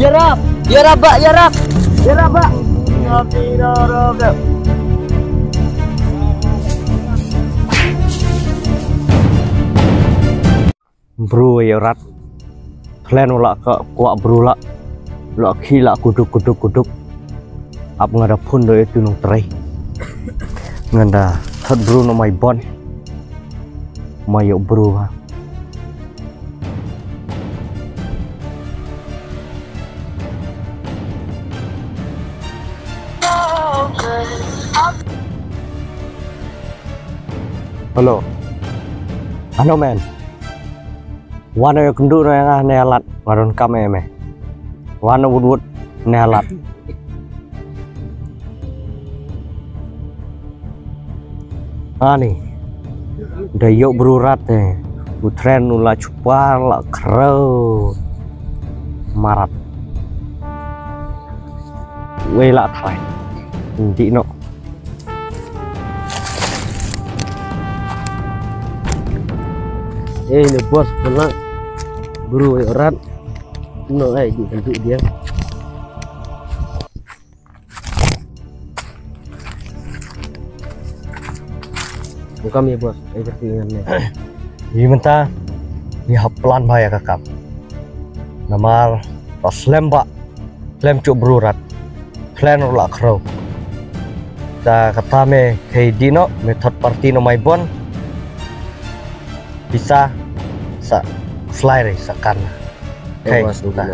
Yarab, yarab, Pak, yarab. Yarab, Pak. Bro ya rat. Kalian ulak ke kuak bro lak. Lak khila kuduk. Apa ngada pun do itu nung terai. Nganda thật bro no mai bon. Mai yo bro ha. Halo. Ano men. Wana yo kendu no yang nelat ngaron kame me. Wana wud nelat. Ani. Dayo berurat eh. Putren nula cupar la kreu. Marat. Wela thai. Ndi no. Ini bos pernah buru erat no di bentuk dia bukan ya bos keringannya ini mentah ini pelan bahaya kakak nama pas lembak lem cuk berurat klan ulak kro ta kata me kayak dino metode party no my bon bisa fly sakan kayak sudah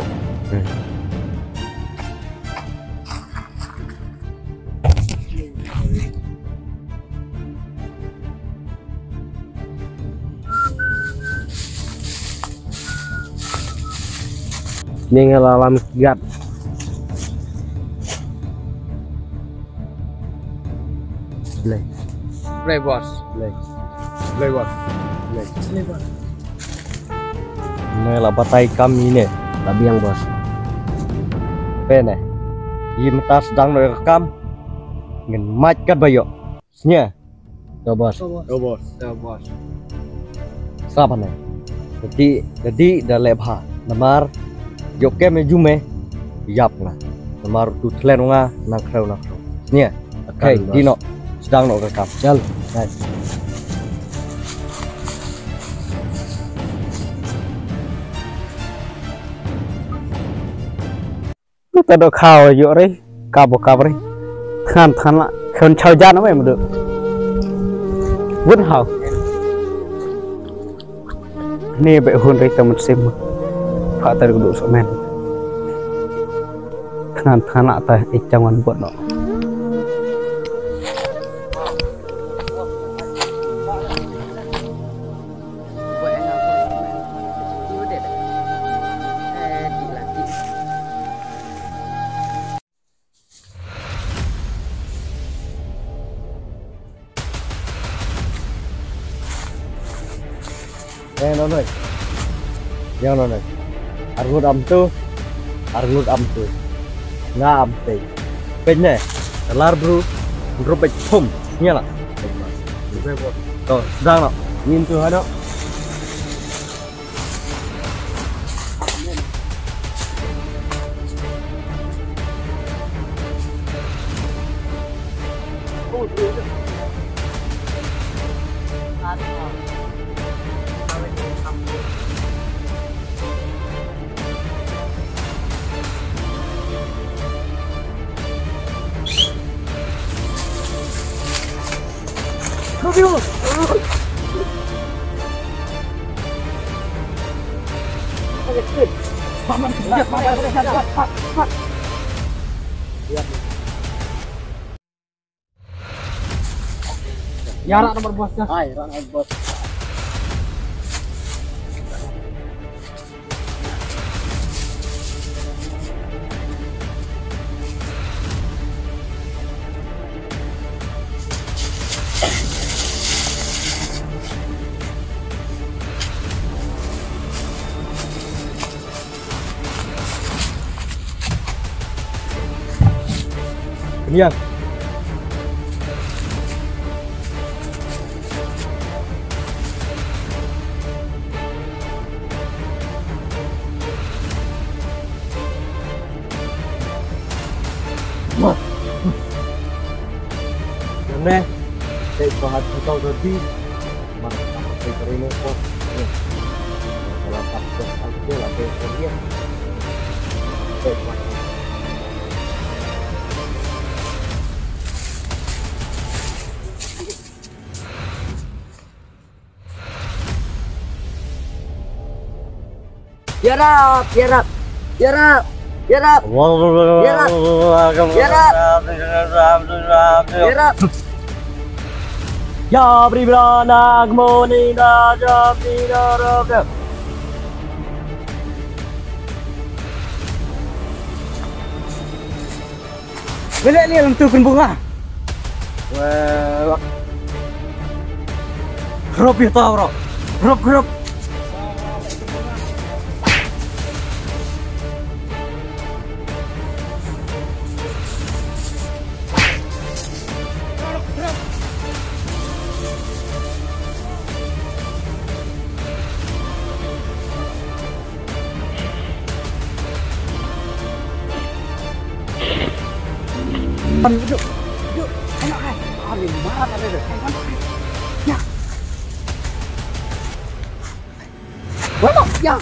ini ngelalam giat play bos ini lah batai kami ini tapi yang bos pene ini mata sedang rekam ngin mic kat bayo nya do bos siapa nih jadi dah lebha namar joke mejume yap lah namar tu tlen nga nang krau nya oke dino sedang rekam jal nice. Ta do khao yo re ka re than la khon chao ja nó mà được vứt hào nè bệ hôn đây tầm một xem phá tay được độ số men than la ta ít trong ăn buồn đó nó này yang nó này argut am tu nga am tei pen ne lar bru robek thum nya la to sedang no nhìn tu ha đó Ya rak nomor bosnya. Hai, rak nomor bos. Kemudian Nè, để có hạt tàu rồi đi mà cái này nó có là tập được ăn kia là cái gì để mà get up, get up, get up, get up, get up, get up. Ya Bribana Gmonina Jabina Rock. Bila ni alam tu kan bunga. Wah. Rob ya tahu rob. Rob. Yuk, ayo hai, alim banget ada deh, hai mana? Ya, ya.